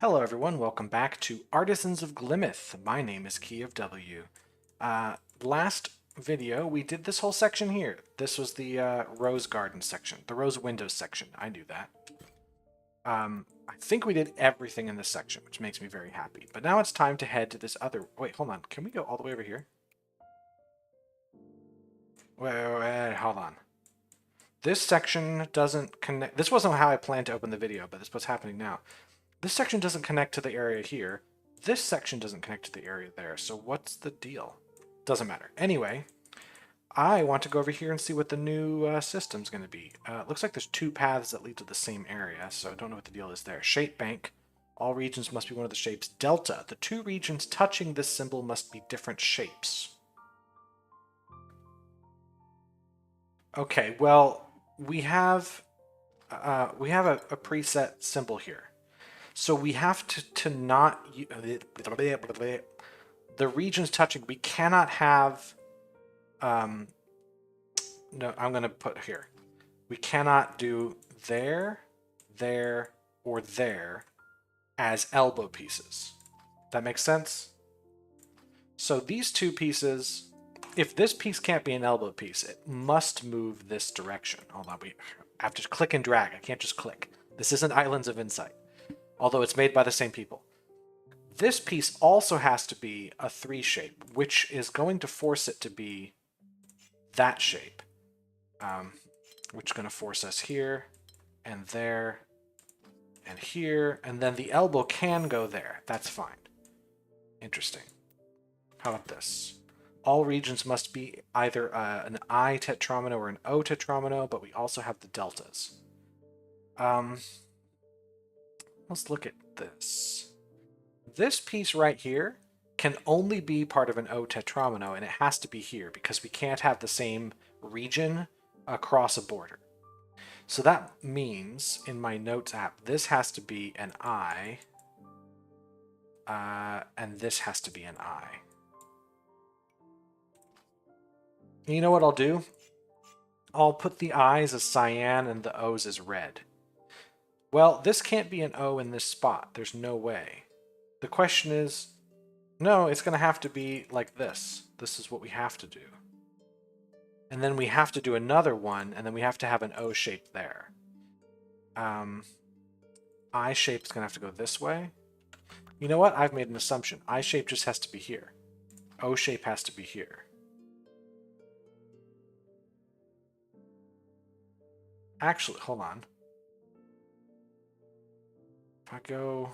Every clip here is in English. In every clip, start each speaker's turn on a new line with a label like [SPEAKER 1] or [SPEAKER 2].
[SPEAKER 1] Hello everyone, welcome back to Artisans of Glimmith. My name is Key of W. Last video we did this whole section here. This was the rose garden section, the rose windows section. I knew that. I think we did everything in this section, which makes me very happy. But now it's time to head to this other... Wait, hold on. Can we go all the way over here? Wait, hold on. This section doesn't connect... This wasn't how I planned to open the video, but this is what's happening now. This section doesn't connect to the area here. This section doesn't connect to the area there. So what's the deal? Doesn't matter. Anyway, I want to go over here and see what the new system's going to be. Looks like there's two paths that lead to the same area, so I don't know what the deal is there. Shape bank. All regions must be one of the shapes. Delta. The two regions touching this symbol must be different shapes. Okay, well, we have a preset symbol here. So we have to not... The regions touching, we cannot have... no, I'm going to put here. We cannot do there, or there as elbow pieces. That makes sense? So these two pieces... If this piece can't be an elbow piece, it must move this direction. Hold on, I have to click and drag. I can't just click. This isn't Islands of Insight, although it's made by the same people. This piece also has to be a 3 shape, which is going to force it to be that shape, which is going to force us here, and there, and here, and then the elbow can go there. That's fine. Interesting. How about this? All regions must be either an I tetromino or an O tetromino, but we also have the deltas. Let's look at this. This piece right here can only be part of an O tetromino, and it has to be here because we can't have the same region across a border. So that means, in my notes app, this has to be an I, and this has to be an I. You know what I'll do? I'll put the I's as cyan and the O's as red. Well, this can't be an O in this spot. There's no way. The question is, no, it's going to have to be like this. This is what we have to do. And then we have to do another one, and then we have to have an O shape there. I shape is going to have to go this way. You know what? I've made an assumption. I shape just has to be here. O shape has to be here. Actually, hold on. If I go...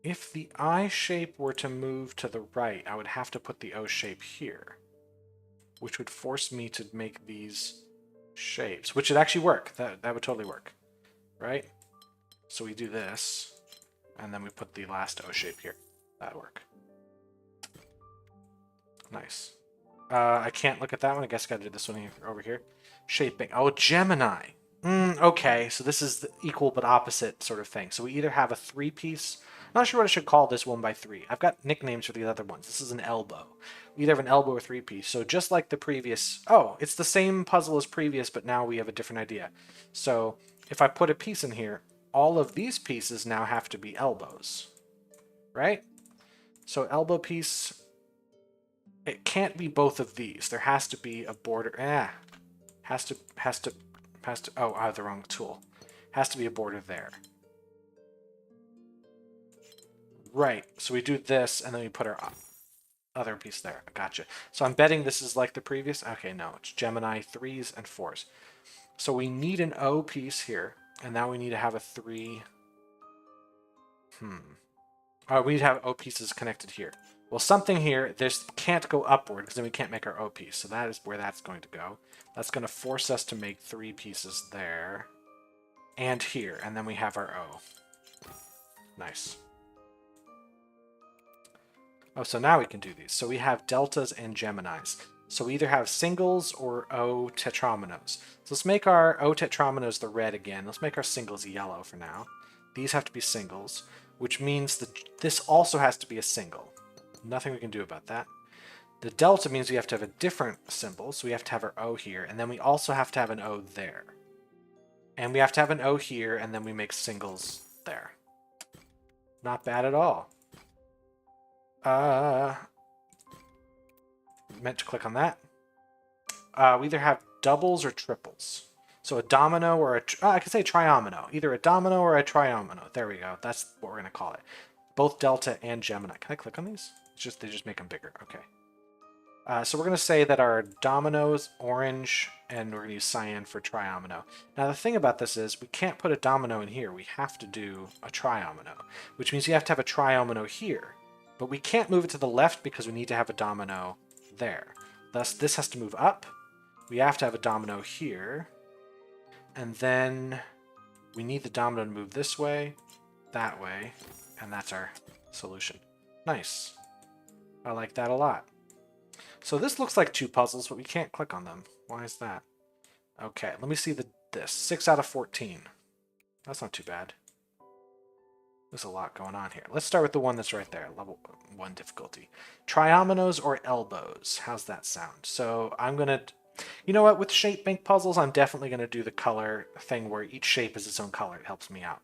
[SPEAKER 1] If the I shape were to move to the right, I would have to put the O shape here, which would force me to make these shapes, which would actually work. That would totally work, right? So we do this, and then we put the last O shape here. That'd work. Nice. I can't look at that one. I guess I gotta do this one here, over here. Shaping. Oh, Gemini. Okay, so this is the equal but opposite sort of thing. So we either have a 3-piece... I'm not sure what I should call this 1x3. I've got nicknames for these other ones. This is an elbow. We either have an elbow or 3-piece. So just like the previous... Oh, it's the same puzzle as previous, but now we have a different idea. So if I put a piece in here, all of these pieces now have to be elbows. Right? So elbow piece... It can't be both of these. There has to be a border. Has to. Oh, I have the wrong tool. Has to be a border there. Right. So we do this, and then we put our other piece there. Gotcha. So I'm betting this is like the previous. Okay, no, it's Gemini 3s and 4s. So we need an O piece here, and now we need to have a 3. We need to have O pieces connected here. Well, something here, this can't go upward because then we can't make our O piece. So that is where that's going to go. That's going to force us to make 3 pieces there and here. And then we have our O. Nice. Oh, so now we can do these. So we have deltas and Geminis. So we either have singles or O tetrominos. So let's make our O tetrominos the red again. Let's make our singles yellow for now. These have to be singles, which means that this also has to be a single. Nothing we can do about that. The delta means we have to have a different symbol, so we have to have our O here, and then we also have to have an O there. And we have to have an O here, and then we make singles there. Not bad at all. Meant to click on that. We either have doubles or triples. So a domino or I could say triomino. Either a domino or a triomino. There we go. That's what we're going to call it. Both delta and Gemini. Can I click on these? They just make them bigger. Okay. So we're going to say that our domino's orange, and we're going to use cyan for triomino. Now the thing about this is we can't put a domino in here. We have to do a triomino, which means you have to have a triomino here. But we can't move it to the left because we need to have a domino there. Thus, this has to move up. We have to have a domino here. And then we need the domino to move this way, that way, and that's our solution. Nice. I like that a lot. So this looks like 2 puzzles, but we can't click on them. Why is that? Okay, let me see this. 6 out of 14. That's not too bad. There's a lot going on here. Let's start with the one that's right there, level 1 difficulty. Triominoes or elbows. How's that sound? So I'm going to... You know what? With shape bank puzzles, I'm definitely going to do the color thing where each shape is its own color. It helps me out.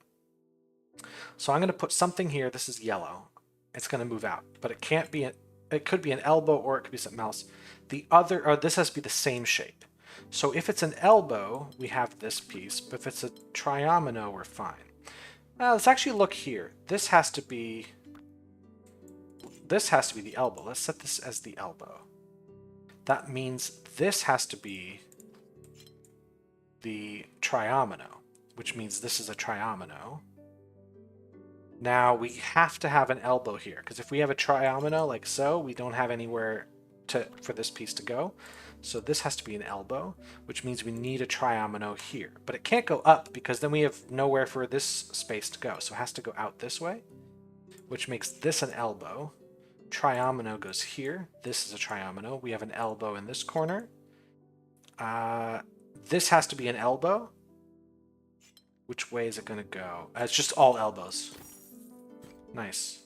[SPEAKER 1] So I'm going to put something here. This is yellow. It's going to move out, but it can't be... It could be an elbow or it could be something else. This has to be the same shape. So if it's an elbow, we have this piece, but if it's a triomino, we're fine. Let's actually look here. This has to be the elbow. Let's set this as the elbow. That means this has to be the triomino, which means this is a triomino. Now we have to have an elbow here, because if we have a triomino like so, we don't have anywhere for this piece to go. So this has to be an elbow, which means we need a triomino here. But it can't go up because then we have nowhere for this space to go. So it has to go out this way, which makes this an elbow. Triomino goes here. This is a triomino. We have an elbow in this corner. This has to be an elbow. Which way is it going to go? It's just all elbows. Nice.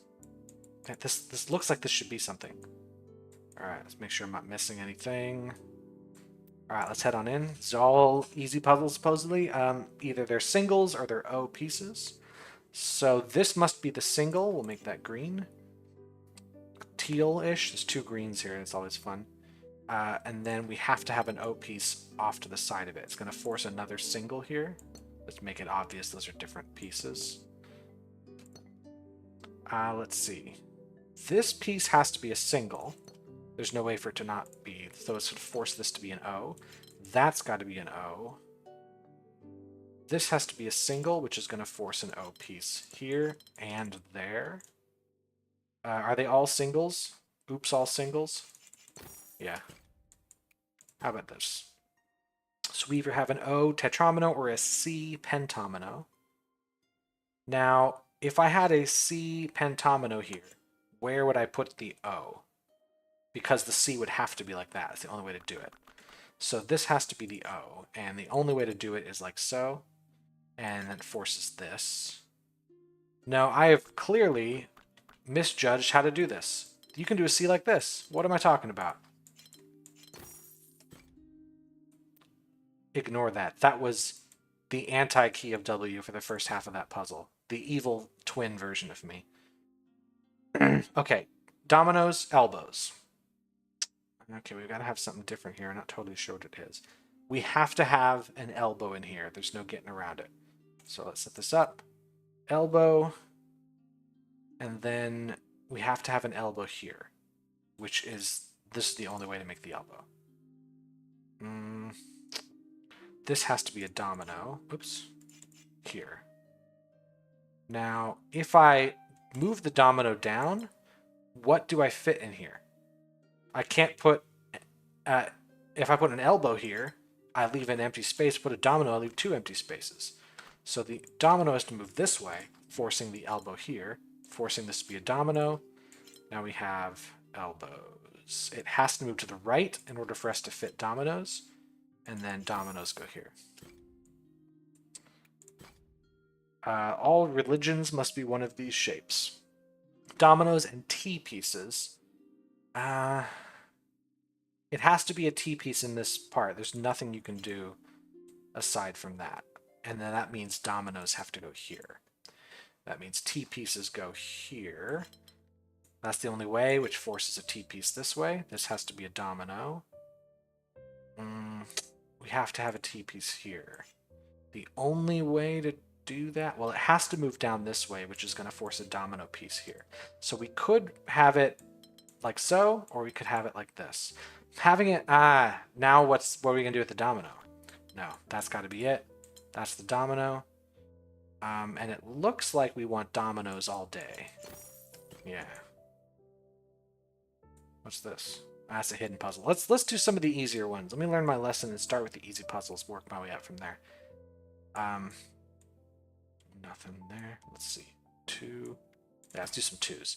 [SPEAKER 1] This looks like this should be something. Alright, let's make sure I'm not missing anything. Alright, let's head on in. It's all easy puzzles, supposedly. Either they're singles or they're O pieces. So this must be the single. We'll make that green. Teal-ish. There's 2 greens here, and it's always fun. And then we have to have an O piece off to the side of it. It's going to force another single here. Let's make it obvious those are different pieces. Let's see. This piece has to be a single. There's no way for it to not be, so it's going to force this to be an O. That's got to be an O. This has to be a single, which is going to force an O piece here and there. Are they all singles? Oops, all singles? Yeah. How about this? So we either have an O tetromino or a C pentomino. Now, if I had a C pentomino here, where would I put the O? Because the C would have to be like that. It's the only way to do it. So this has to be the O, and the only way to do it is like so, and then forces this. Now, I have clearly misjudged how to do this. You can do a C like this. What am I talking about? Ignore that. That was the anti-key of W for the first half of that puzzle. The evil twin version of me. Okay, dominoes, elbows. Okay, we've got to have something different here. I'm not totally sure what it is. We have to have an elbow in here. There's no getting around it. So let's set this up. Elbow. And then we have to have an elbow here, which is, this is the only way to make the elbow. This has to be a domino. Oops. Here. Now, if I move the domino down, what do I fit in here? I can't put, if I put an elbow here, I leave an empty space. Put a domino, I leave 2 empty spaces. So the domino has to move this way, forcing the elbow here, forcing this to be a domino. Now we have elbows. It has to move to the right in order for us to fit dominoes, and then dominoes go here. All religions must be one of these shapes. Dominoes and T pieces. It has to be a T piece in this part. There's nothing you can do aside from that. and then that means dominoes have to go here. That means T pieces go here. That's the only way, which forces a T piece this way. This has to be a domino. We have to have a T piece here. The only way to do that, well, it has to move down this way, which is going to force a domino piece here. So we could have it like so, or we could have it like this. Having it, now what are we going to do with the domino? No, that's got to be it. That's the domino. And it looks like we want dominoes all day. Yeah. What's this? That's a hidden puzzle. Let's do some of the easier ones. Let me learn my lesson and start with the easy puzzles, work my way up from there. Nothing there. Let's see. 2. Yeah, let's do some 2s.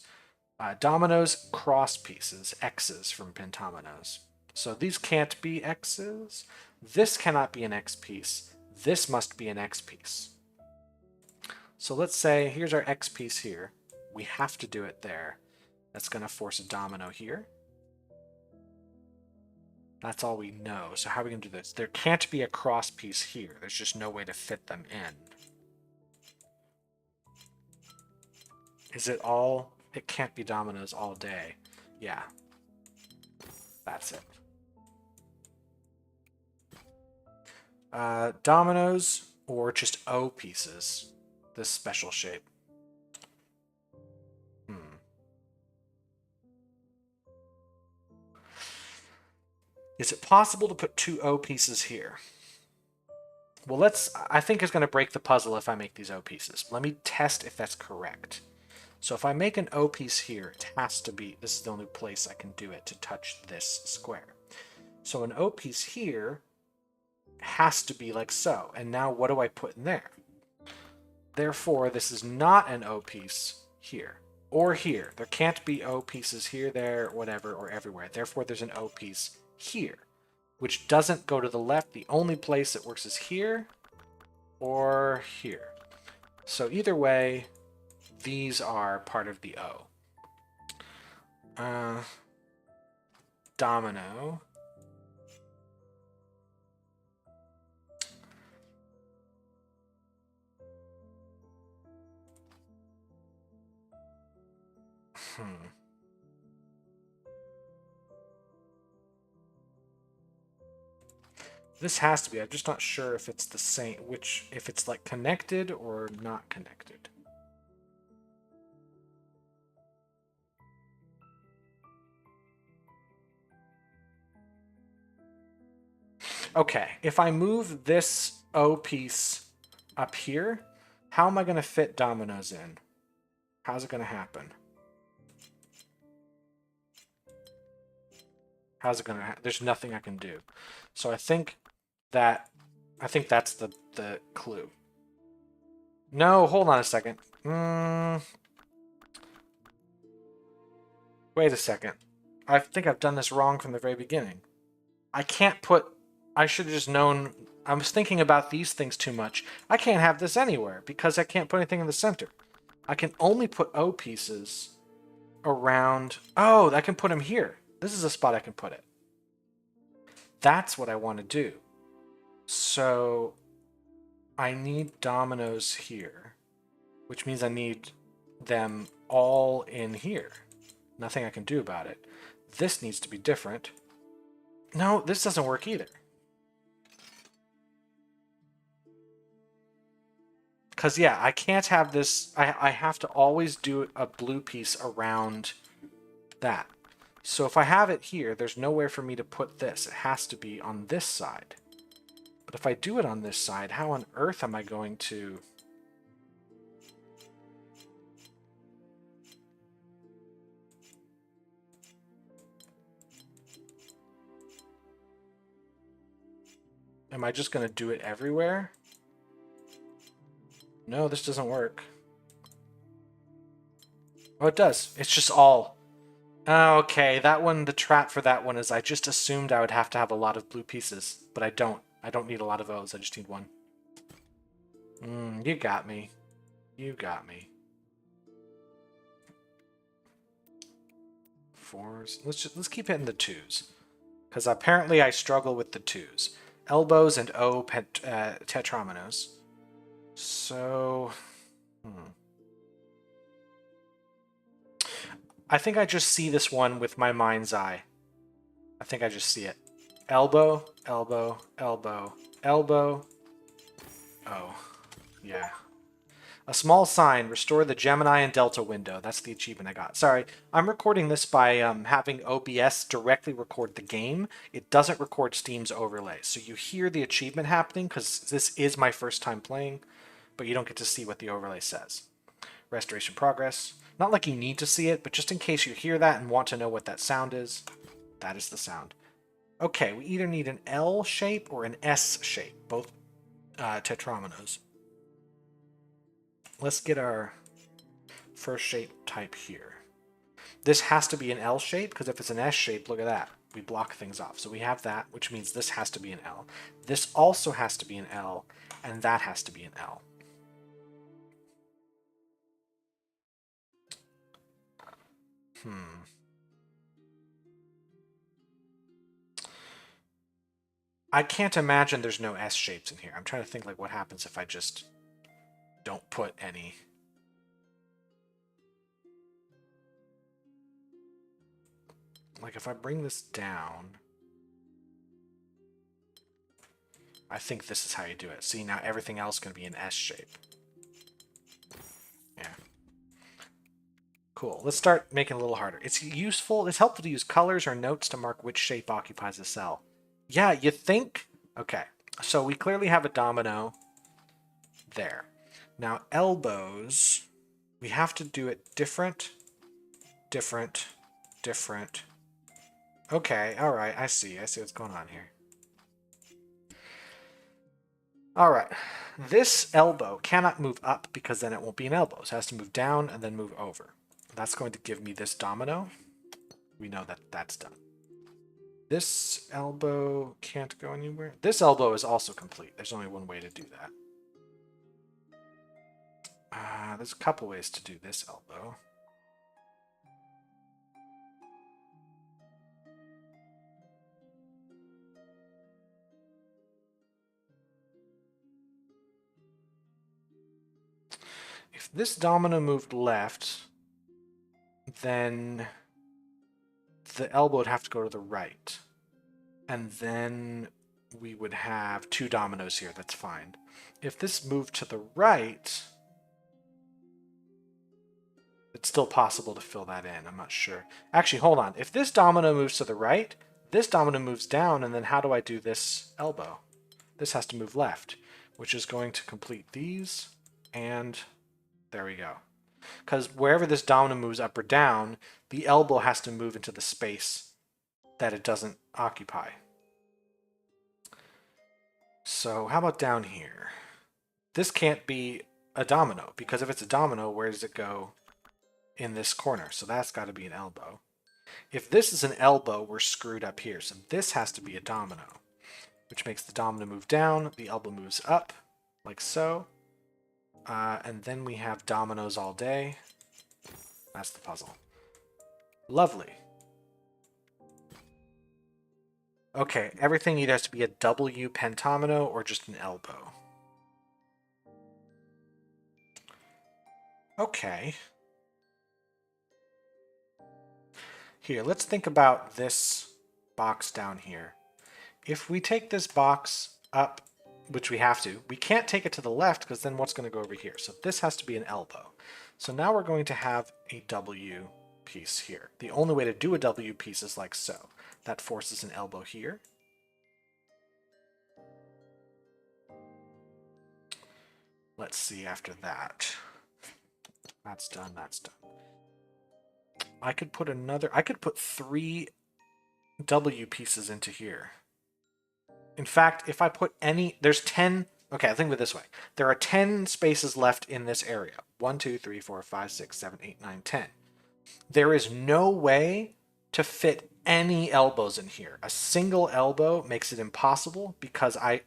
[SPEAKER 1] Dominoes, cross pieces, X's from pentominoes. So these can't be X's. This cannot be an X piece. This must be an X piece. So let's say, here's our X piece here. We have to do it there. That's going to force a domino here. That's all we know. So how are we going to do this? There can't be a cross piece here. There's just no way to fit them in. Is it all? It can't be dominoes all day. Yeah. That's it. Dominoes or just O pieces. This special shape. Is it possible to put 2 O pieces here? Well, I think it's going to break the puzzle if I make these O pieces. Let me test if that's correct. So if I make an O piece here, it has to be, this is the only place I can do it to touch this square. So an O piece here has to be like so. And now what do I put in there? Therefore, this is not an O piece here or here. There can't be O pieces here, there, whatever, or everywhere. Therefore, there's an O piece here, which doesn't go to the left. The only place it works is here or here. So either way, these are part of the O. Domino. This has to be. I'm just not sure if it's the same, if it's like connected or not connected. Okay, if I move this O piece up here, how am I going to fit dominoes in? How's it going to happen? How's it going to happen? There's nothing I can do. So I think that's the clue. No, hold on a second. Wait a second. I think I've done this wrong from the very beginning. I can't put... I should have just known... I was thinking about these things too much. I can't have this anywhere because I can't put anything in the center. I can only put O pieces around... Oh, I can put them here. This is a spot I can put it. That's what I want to do. So I need dominoes here, which means I need them all in here. Nothing I can do about it. This needs to be different. No, this doesn't work either. Because, yeah, I can't have this... I have to always do a blue piece around that. So if I have it here, there's nowhere for me to put this. It has to be on this side. But if I do it on this side, how on earth am I going to... Am I just going to do it everywhere? No, this doesn't work. Oh, it does. It's just all... Okay, that one, the trap for that one is I just assumed I would have to have a lot of blue pieces, but I don't. I don't need a lot of O's, I just need one. You got me. You got me. 4s. Let's keep hitting the 2s. Because apparently I struggle with the 2s. Elbows and O tetrominoes. So, I think I just see this one with my mind's eye. I think I just see it. Elbow, elbow, elbow, elbow. Oh, yeah. A small sign, restore the Gemini and Delta window. That's the achievement I got. Sorry, I'm recording this by having OBS directly record the game. It doesn't record Steam's overlay. So you hear the achievement happening because this is my first time playing, but you don't get to see what the overlay says. Restoration progress. Not like you need to see it, but just in case you hear that and want to know what that sound is, that is the sound. Okay, we either need an L shape or an S shape, both tetrominoes. Let's get our first shape type here. This has to be an L shape, because if it's an S shape, look at that. We block things off. So we have that, which means this has to be an L. This also has to be an L, and that has to be an L. I can't imagine there's no S shapes in here. I'm trying to think like what happens if I just don't put any. Like if I bring this down, I think this is how you do it. See, now everything else is going to be an S shape. Yeah. Cool. Let's start making it a little harder. It's helpful to use colors or notes to mark which shape occupies a cell. Yeah, you think? Okay, so we clearly have a domino there. Now elbows, we have to do it different, different, different. Okay, all right, I see what's going on here. All right, this elbow cannot move up because then it won't be an elbow. So it has to move down and then move over. That's going to give me this domino. We know that that's done. This elbow can't go anywhere. This elbow is also complete. There's only one way to do that. There's a couple ways to do this elbow. If this domino moved left, then the elbow would have to go to the right. And then we would have two dominoes here. That's fine. If this moved to the right, it's still possible to fill that in. I'm not sure. Actually, hold on. If this domino moves to the right, this domino moves down, and then how do I do this elbow? This has to move left, which is going to complete these, and there we go. Because wherever this domino moves up or down, the elbow has to move into the space that it doesn't occupy. So how about down here? This can't be a domino, because if it's a domino, where does it go in this corner? So that's got to be an elbow. If this is an elbow, we're screwed up here. So this has to be a domino, which makes the domino move down, the elbow moves up, like so. And then we have dominoes all day. That's the puzzle. Lovely. Okay, everything either has to be a W pentomino or just an elbow. Okay. Here, let's think about this box down here. If we take this box up, which we have to, we can't take it to the left because then what's going to go over here? So this has to be an elbow. So now we're going to have a W piece here. The only way to do a W piece is like so. That forces an elbow here. Let's see after that. That's done, that's done. I could put 3 W pieces into here. In fact, if I put there's 10, okay, I think of it this way. There are 10 spaces left in this area. 1, 2, 3, 4, 5, 6, 7, 8, 9, 10. There is no way to fit any elbows in here. A single elbow makes it impossible because I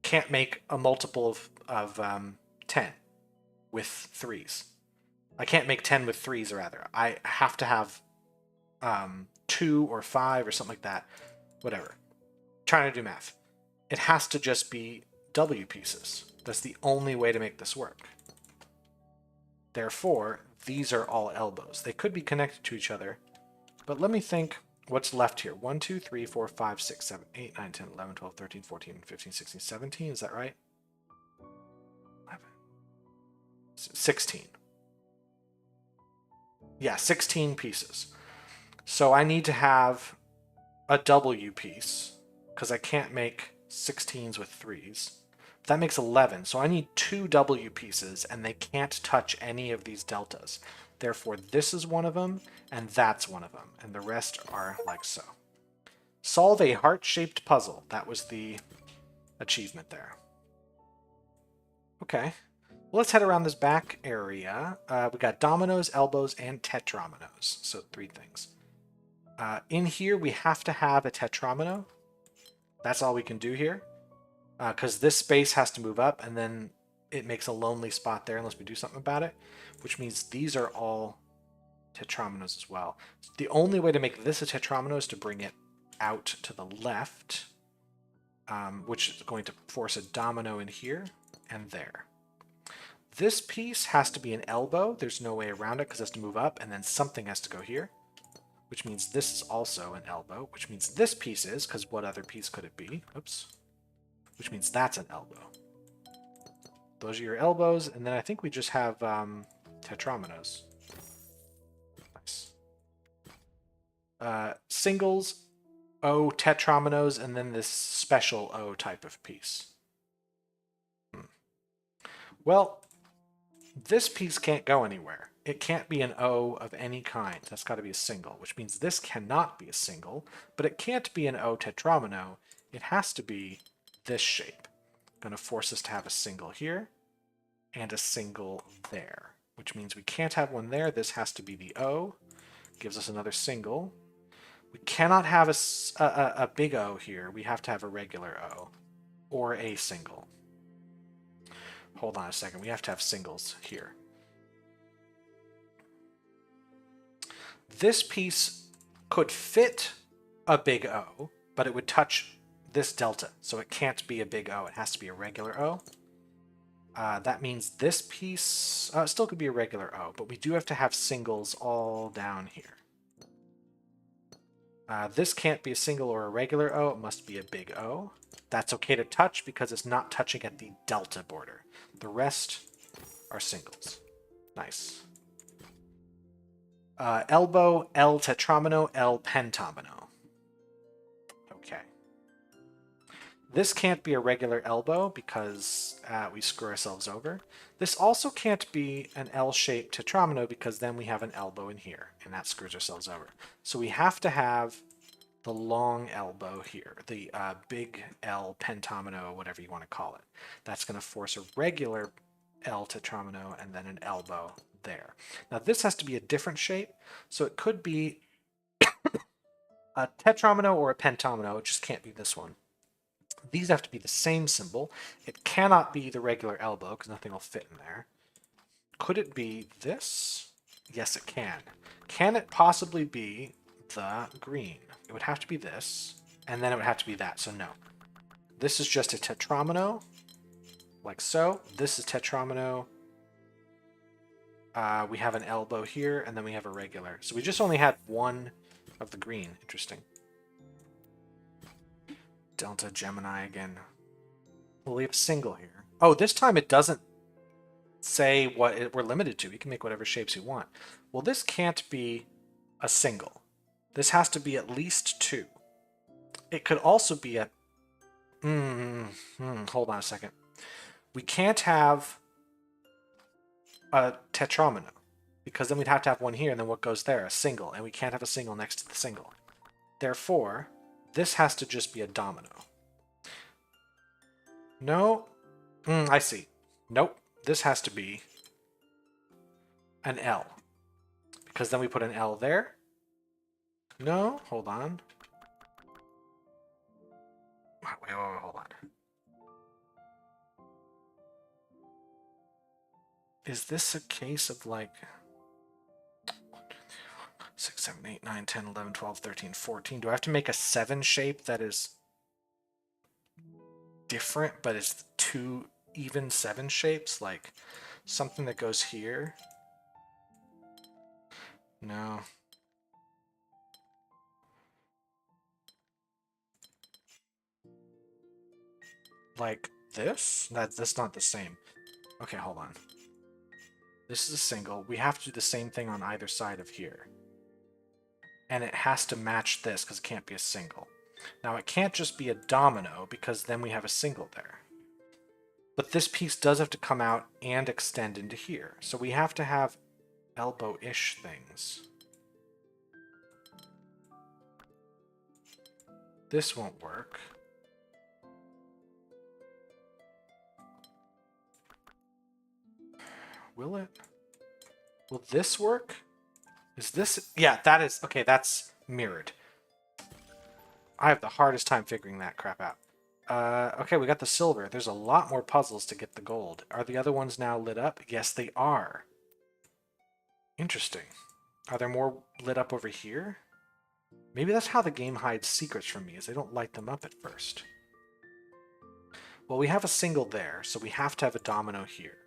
[SPEAKER 1] can't make a multiple of 10 with 3s. I can't make 10 with 3s, rather. I have to have 2 or 5 or something like that. Whatever. Trying to do math. It has to just be W pieces. That's the only way to make this work. Therefore, these are all elbows. They could be connected to each other, but let me think what's left here. 1, 2, 3, 4, 5, 6, 7, 8, 9, 10, 11, 12, 13, 14, 15, 16, 17. Is that right? 11, 16. Yeah, 16 pieces. So I need to have a W piece because I can't make 16s with 3s. That makes 11. So I need 2 W pieces and they can't touch any of these deltas. Therefore, this is one of them and that's one of them. And the rest are like so. Solve a heart-shaped puzzle. That was the achievement there. Okay. Well, let's head around this back area. We got dominoes, elbows, and tetrominoes. So 3 things. In here, we have to have a tetramino. That's all we can do here. Because this space has to move up, and then it makes a lonely spot there unless we do something about it, which means these are all tetrominoes as well. The only way to make this a tetramino is to bring it out to the left, which is going to force a domino in here and there. This piece has to be an elbow. There's no way around it because it has to move up, and then something has to go here, which means this is also an elbow, which means this piece is, because what other piece could it be? Oops. Which means that's an elbow. Those are your elbows, and then I think we just have tetrominoes. Nice. Singles, O, tetrominoes, and then this special O type of piece. Well, this piece can't go anywhere. It can't be an O of any kind. That's got to be a single, which means this cannot be a single, but it can't be an O tetramino. It has to be this shape. Going to force us to have a single here and a single there, which means we can't have one there. This has to be the O. Gives us another single. We cannot have a big O here. We have to have a regular O or a single. Hold on a second. We have to have singles here. This piece could fit a big O, but it would touch this delta, so it can't be a big O. It has to be a regular O. That means this piece still could be a regular O, but we do have to have singles all down here. This can't be a single or a regular O. It must be a big O. That's okay to touch because it's not touching at the delta border. The rest are singles. Nice. Elbow, L tetramino, L pentamino. Okay. This can't be a regular elbow because we screw ourselves over. This also can't be an L-shaped tetramino because then we have an elbow in here, and that screws ourselves over. So we have to have the long elbow here, the big L pentamino, whatever you want to call it. That's going to force a regular L tetramino and then an elbow there. Now this has to be a different shape, so it could be a tetramino or a pentamino. It just can't be this one. These have to be the same symbol. It cannot be the regular elbow because nothing will fit in there. Could it be this? Yes, it can. Can it possibly be the green? It would have to be this, and then it would have to be that, so no. This is just a tetramino, like so. This is tetramino. We have an elbow here, and then we have a regular. So we just only had one of the green. Interesting. Delta Gemini again. Well, we have a single here. Oh, this time it doesn't say what we're limited to. We can make whatever shapes we want. Well, this can't be a single. This has to be at least 2. It could also be a... hold on a second. We can't have a tetramino because then we'd have to have one here, and then what goes there? A single, and we can't have a single next to the single. Therefore, this has to just be a domino. No. I see. Nope. This has to be an L. Because then we put an L there. No. Hold on. Wait, hold on. Is this a case of like 6, 7, 8, 9, 10, 11, 12, 13, 14? Do I have to make a 7 shape that is different, but it's 2 even 7 shapes, like something that goes here. No. Like this? That's not the same. Okay, hold on. This is a single. We have to do the same thing on either side of here. And it has to match this because it can't be a single. Now it can't just be a domino because then we have a single there. But this piece does have to come out and extend into here. So we have to have elbow-ish things. This won't work. Will it? Will this work? Is this... Yeah, that is... Okay, that's mirrored. I have the hardest time figuring that crap out. Okay, we got the silver. There's a lot more puzzles to get the gold. Are the other ones now lit up? Yes, they are. Interesting. Are there more lit up over here? Maybe that's how the game hides secrets from me, is they don't light them up at first. Well, we have a single there, so we have to have a domino here.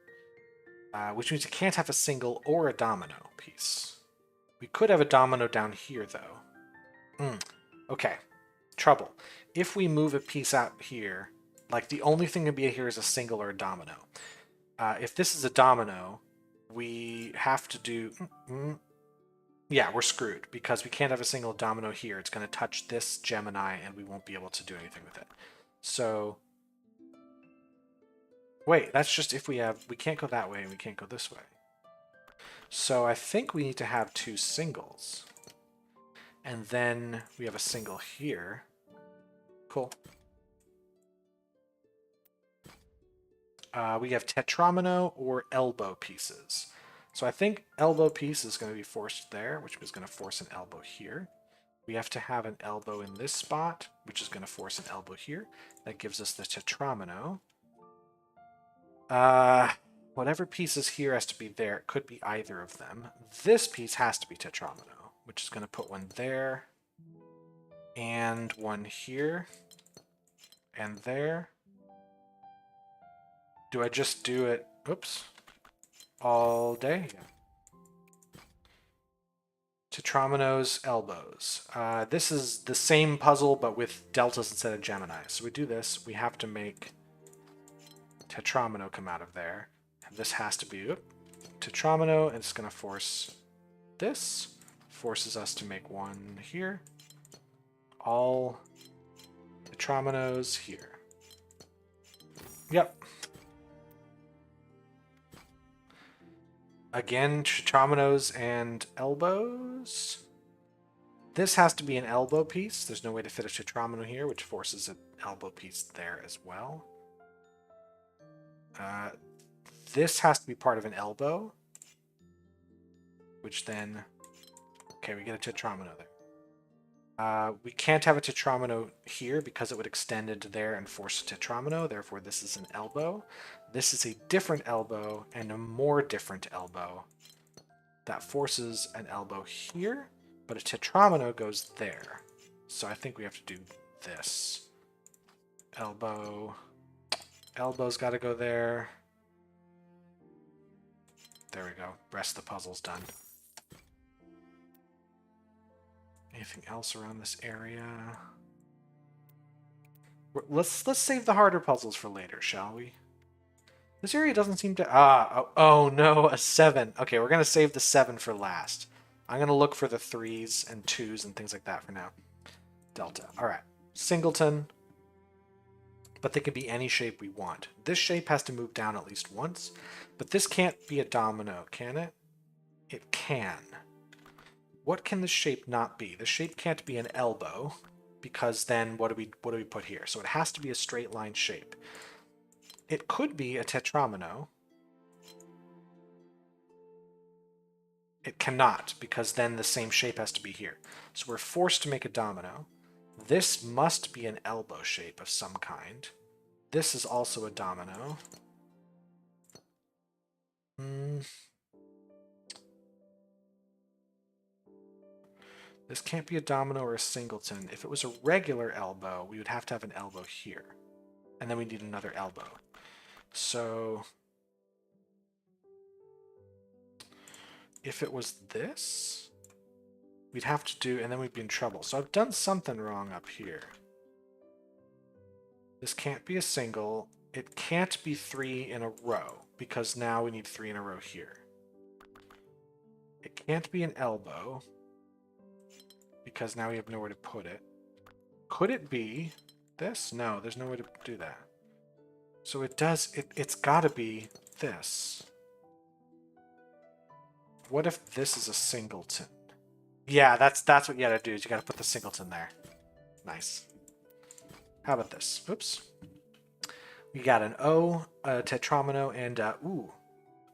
[SPEAKER 1] Which means we can't have a single or a domino piece. We could have a domino down here, though. Okay. Trouble. If we move a piece out here, like the only thing to be here is a single or a domino. If this is a domino, we have to do... Yeah, we're screwed because we can't have a single domino here. It's going to touch this Gemini and we won't be able to do anything with it. So... Wait, that's just if we have... We can't go that way and we can't go this way. So I think we need to have 2 singles. And then we have a single here. Cool. We have tetromino or elbow pieces. So I think elbow piece is going to be forced there, which is going to force an elbow here. We have to have an elbow in this spot, which is going to force an elbow here. That gives us the tetromino. Whatever piece is here has to be there. It could be either of them. This piece has to be tetromino, which is going to put one there, and one here, and there. Do I just do it, oops, all day? Yeah. Tetromino's elbows. This is the same puzzle, but with deltas instead of Gemini. So we do this, we have to make tetromino come out of there. And this has to be tetromino, and it's going to force this. Forces us to make one here. All tetrominos here. Yep. Again, tetrominos and elbows. This has to be an elbow piece. There's no way to fit a tetromino here, which forces an elbow piece there as well. This has to be part of an elbow, which then... Okay, we get a tetromino there. We can't have a tetromino here because it would extend into there and force a tetromino. Therefore, this is an elbow. This is a different elbow and a more different elbow that forces an elbow here, but a tetromino goes there. So I think we have to do this. Elbow. Elbow's got to go there. There we go. Rest of the puzzle's done. Anything else around this area? Let's save the harder puzzles for later, shall we? This area doesn't seem to... oh no, a 7. Okay, we're going to save the 7 for last. I'm going to look for the 3s and 2s and things like that for now. Delta. Alright. Singleton. But they can be any shape we want. This shape has to move down at least once. But this can't be a domino, can it? It can. What can this shape not be? This shape can't be an elbow, because then what do we put here? So it has to be a straight line shape. It could be a tetromino. It cannot, because then the same shape has to be here. So we're forced to make a domino. This must be an elbow shape of some kind. This is also a domino. This can't be a domino or a singleton. If it was a regular elbow, we would have to have an elbow here. And then we need another elbow. So if it was this, we'd have to do, and then we'd be in trouble. So I've done something wrong up here. This can't be a single. It can't be 3 in a row, because now we need 3 in a row here. It can't be an elbow, because now we have nowhere to put it. Could it be this? No, there's no way to do that. So it does, it's gotta be this. What if this is a singleton? Yeah, that's what you gotta do, is you gotta put the singleton there. Nice. How about this? Oops. We got an O, a tetromino, and a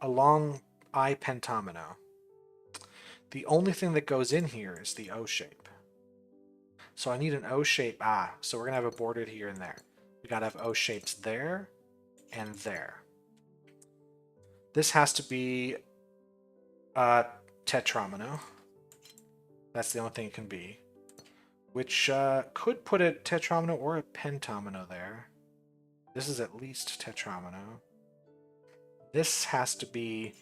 [SPEAKER 1] long I pentomino. The only thing that goes in here is the O shape. So I need an O shape. So we're gonna have a bordered here and there. We gotta have O shapes there and there. This has to be a tetromino. That's the only thing it can be. Which could put a tetromino or a pentomino there. This is at least tetromino. This has to be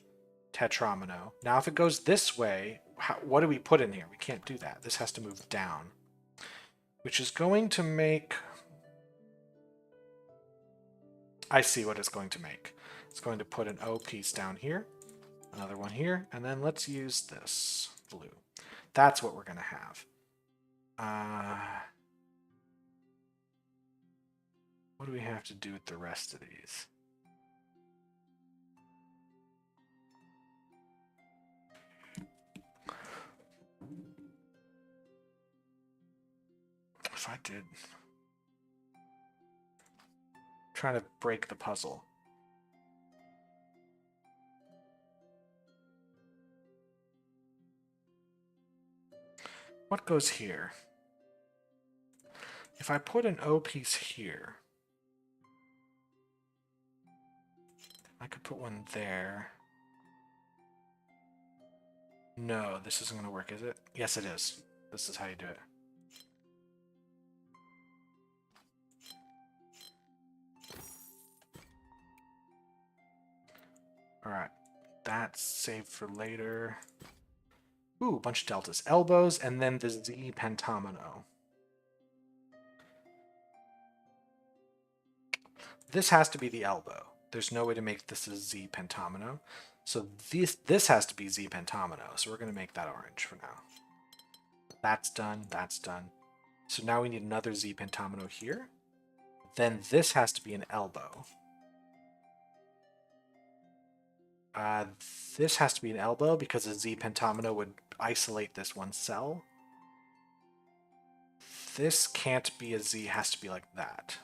[SPEAKER 1] tetromino. Now if it goes this way, what do we put in here? We can't do that. This has to move down. Which is going to make... I see what it's going to make. It's going to put an O piece down here, another one here, and then let's use this blue. That's what we're going to have. What do we have to do with the rest of these? If I did... trying to break the puzzle. What goes here? If I put an O piece here, I could put one there. No, this isn't going to work, is it? Yes, it is. This is how you do it. Alright, that's saved for later. Ooh, a bunch of deltas. Elbows, and then the Z pentomino. This has to be the elbow. There's no way to make this a Z pentomino. So this has to be Z pentomino. So we're going to make that orange for now. That's done. That's done. So now we need another Z pentomino here. Then this has to be an elbow. This has to be an elbow because a Z pentomino would isolate this one cell. This can't be a Z, has to be like that.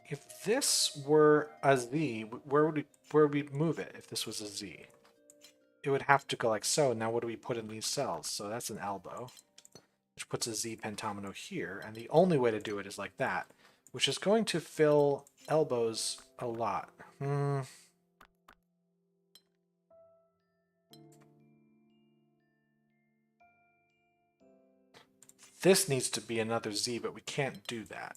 [SPEAKER 1] If this were a Z, where would we move it if this was a Z? It would have to go like so. Now what do we put in these cells? So that's an elbow, which puts a Z pentomino here, and the only way to do it is like that, which is going to fill elbows a lot. This needs to be another Z, but we can't do that.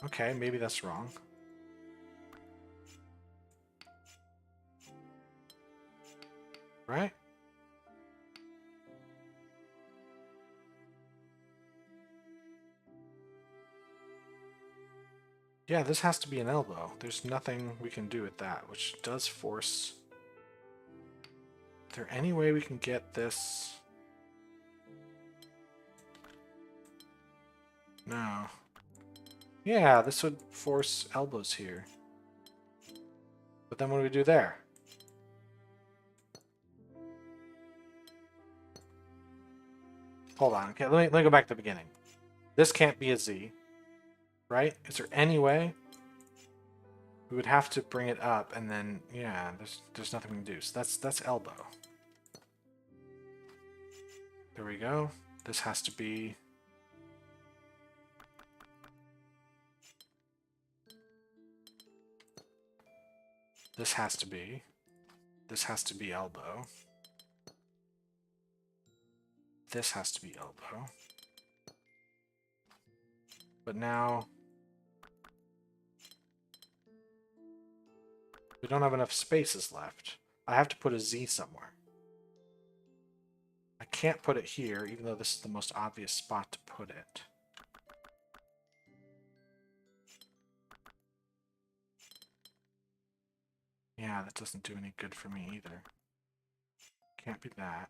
[SPEAKER 1] Okay, maybe that's wrong. Right? Yeah, this has to be an elbow. There's nothing we can do with that, which does force... Is there any way we can get this? No. Yeah, this would force elbows here. But then what do we do there? Hold on. Okay, let me go back to the beginning. This can't be a Z, right? Is there any way? We would have to bring it up, and then yeah, there's nothing we can do. So that's elbow. There we go. This has to be... This has to be. This has to be elbow. This has to be elbow. But now we don't have enough spaces left. I have to put a Z somewhere. I can't put it here, even though this is the most obvious spot to put it. Yeah, that doesn't do any good for me either. Can't be that.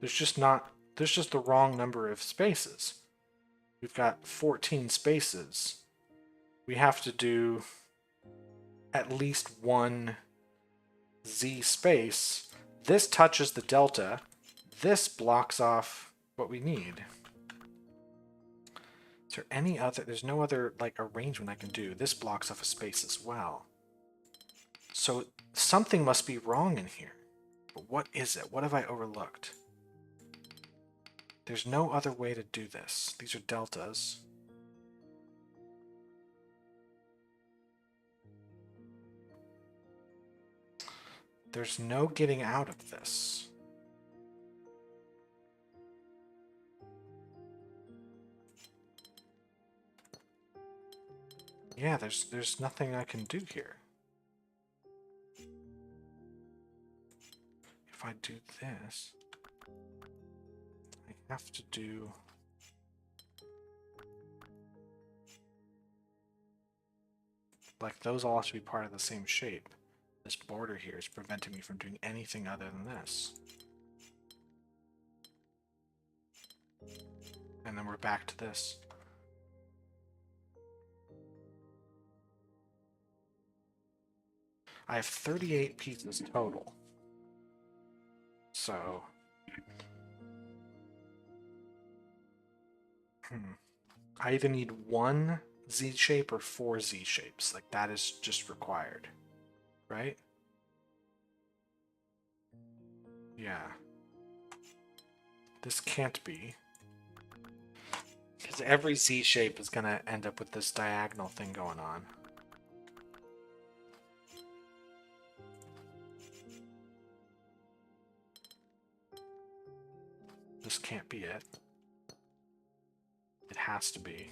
[SPEAKER 1] There's just the wrong number of spaces. We've got 14 spaces. We have to do at least one Z space. This touches the delta. This blocks off what we need. Is there any other? There's no other like arrangement I can do. This blocks off a space as well. So something must be wrong in here. But what is it? What have I overlooked? There's no other way to do this. These are deltas. There's no getting out of this. Yeah, there's nothing I can do here. If I do this, I have to do... Like, those all have to be part of the same shape. This border here is preventing me from doing anything other than this. And then we're back to this. I have 38 pieces total. So... I either need one Z shape or 4 Z shapes. Like, that is just required. Right? Yeah. This can't be. Because every Z shape is going to end up with this diagonal thing going on. This can't be it. It has to be.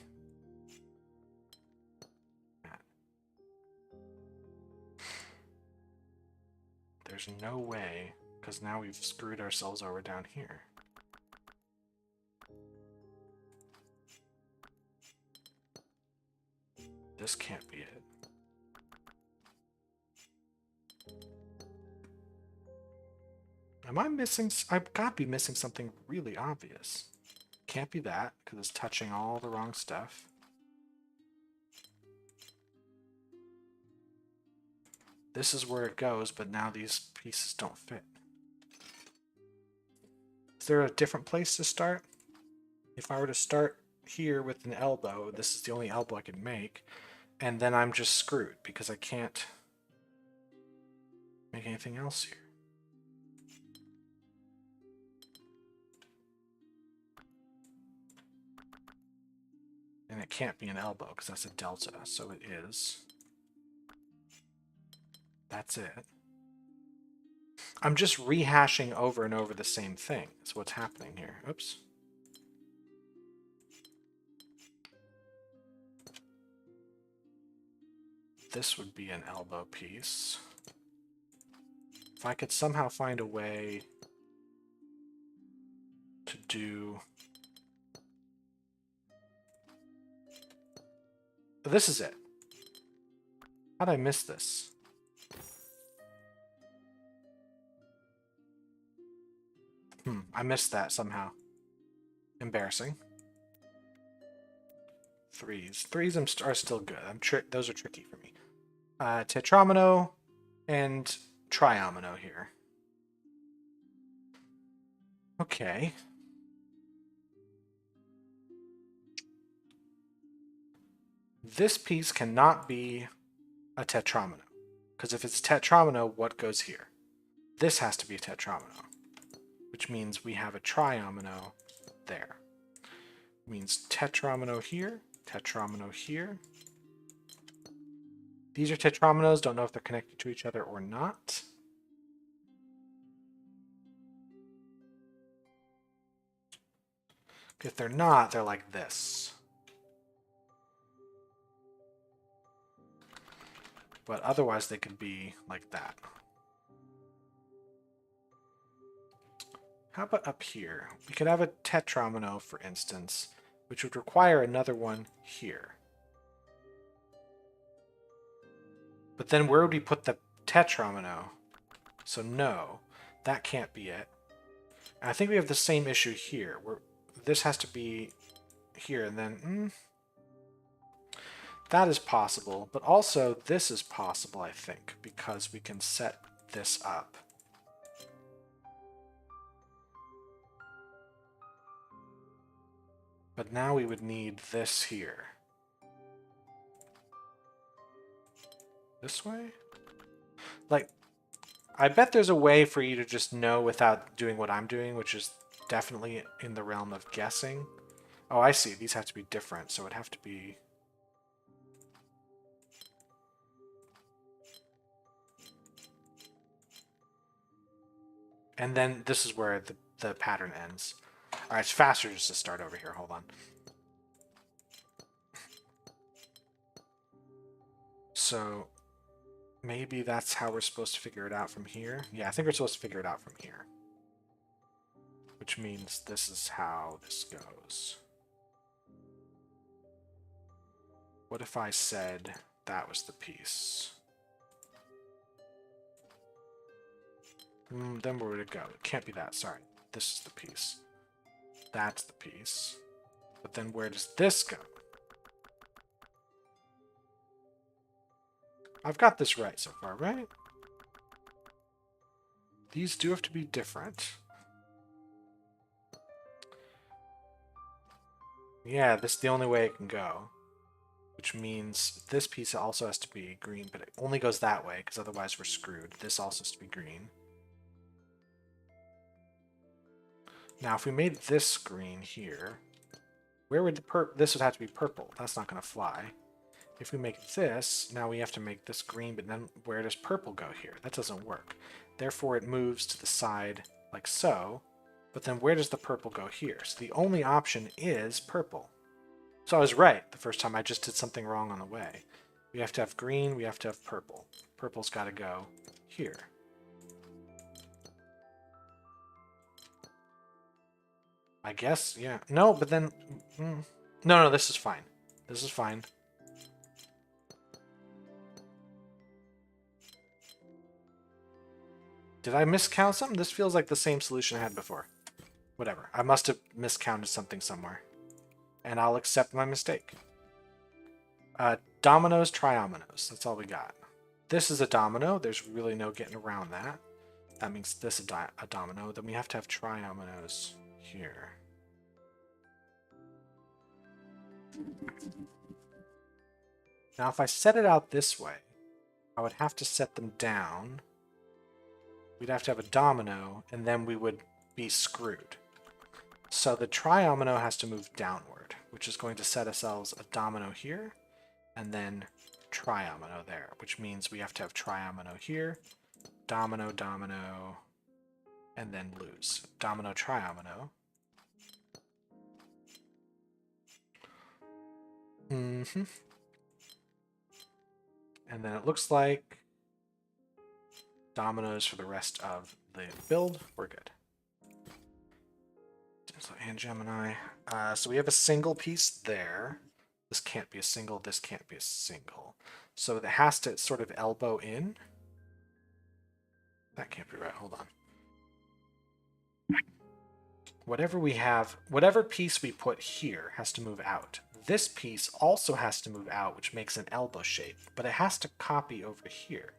[SPEAKER 1] There's no way, because now we've screwed ourselves over down here. This can't be it. Am I missing? I've got to be missing something really obvious. Can't be that, because it's touching all the wrong stuff. This is where it goes, but now these pieces don't fit. Is there a different place to start? If I were to start here with an elbow, this is the only elbow I can make, and then I'm just screwed because I can't make anything else here. And it can't be an elbow because that's a delta, so it is. That's it. I'm just rehashing over and over the same thing. That's what's happening here. Oops. This would be an elbow piece. If I could somehow find a way to do... This is it. How'd I miss this? I missed that somehow. Embarrassing. Threes. Threes are still good. Those are tricky for me. Tetromino and triomino here. Okay. This piece cannot be a tetromino. because if it's tetromino, what goes here? This has to be a tetromino, which means we have a triomino there. Means tetromino here, tetromino here. These are tetrominos. Don't know if they're connected to each other or not. If they're not, they're like this. But otherwise they could be like that. How about up here? We could have a tetromino, for instance, which would require another one here. But then where would we put the tetromino? So no, that can't be it. And I think we have the same issue here, where this has to be here, and then that is possible, but also this is possible, I think, because we can set this up. But now we would need this here. This way? Like, I bet there's a way for you to just know without doing what I'm doing, which is definitely in the realm of guessing. Oh, I see. These have to be different, so it'd have to be... And then this is where the pattern ends. All right, it's faster just to start over here. Hold on. So maybe that's how we're supposed to figure it out from here. Yeah, I think we're supposed to figure it out from here. Which means this is how this goes. What if I said that was the piece? Then where would it go? It can't be that, sorry. This is the piece. That's the piece. But then where does this go? I've got this right so far, right? These do have to be different. Yeah, this is the only way it can go. Which means this piece also has to be green, but it only goes that way, because otherwise we're screwed. This also has to be green. Now, if we made this green here, where would this would have to be purple. That's not going to fly. If we make this, now we have to make this green, but then where does purple go here? That doesn't work. Therefore, it moves to the side like so, but then where does the purple go here? So the only option is purple. So I was right the first time. I just did something wrong on the way. We have to have green, we have to have purple. Purple's got to go here. I guess, yeah. No, but then... No, this is fine. This is fine. Did I miscount something? This feels like the same solution I had before. Whatever. I must have miscounted something somewhere. And I'll accept my mistake. Dominoes, triominoes. That's all we got. This is a domino. There's really no getting around that. That means this is a domino. Then we have to have triominoes here. Now, if I set it out this way, I would have to set them down. We'd have to have a domino, and then we would be screwed. So the triomino has to move downward, which is going to set ourselves a domino here, and then triomino there, which means we have to have triomino here, domino, domino, and then lose. Domino, triomino. And then it looks like dominoes for the rest of the build. We're good. So, and Gemini. So we have a single piece there. This can't be a single. This can't be a single. So it has to sort of elbow in. That can't be right. Hold on. Whatever we have, whatever piece we put here has to move out. This piece also has to move out, which makes an elbow shape, but it has to copy over here.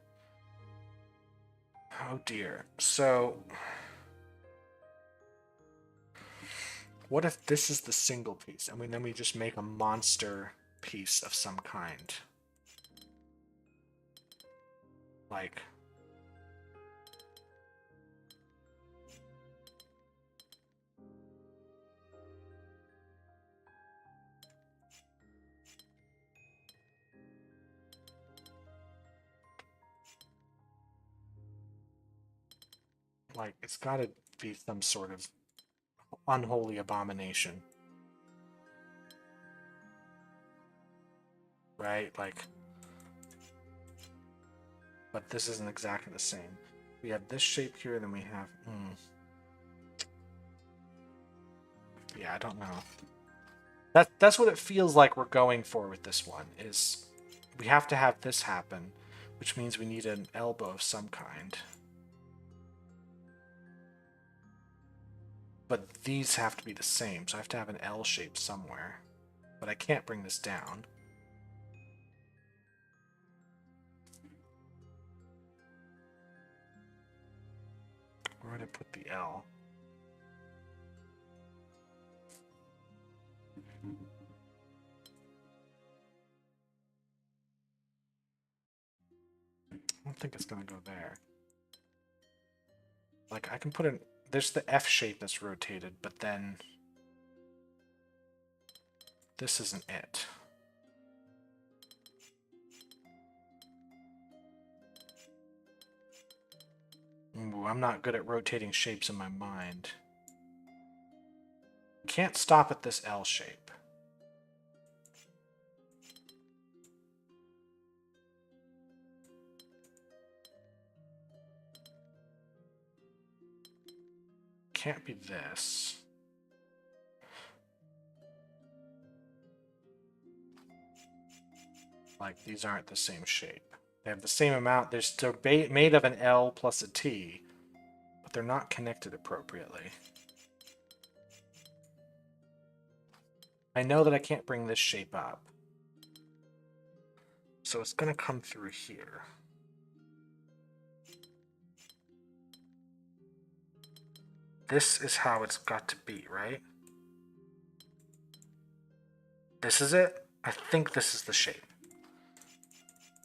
[SPEAKER 1] Oh dear. So what if this is the single piece and then we just make a monster piece of some kind? Like, it's got to be some sort of unholy abomination. Right? Like, but this isn't exactly the same. We have this shape here, then we have... Yeah, I don't know. That's what it feels like we're going for with this one, is we have to have this happen, which means we need an elbow of some kind. But these have to be the same, so I have to have an L shape somewhere. But I can't bring this down. Where would I put the L? I don't think it's going to go there. Like, I can put in... There's the F shape that's rotated, but then... This isn't it. Ooh, I'm not good at rotating shapes in my mind. Can't stop at this L shape. Can't be this. Like, these aren't the same shape. They have the same amount. They're made of an L plus a T, but they're not connected appropriately. I know that I can't bring this shape up. So it's going to come through here. This is how it's got to be, right? This is it? I think this is the shape.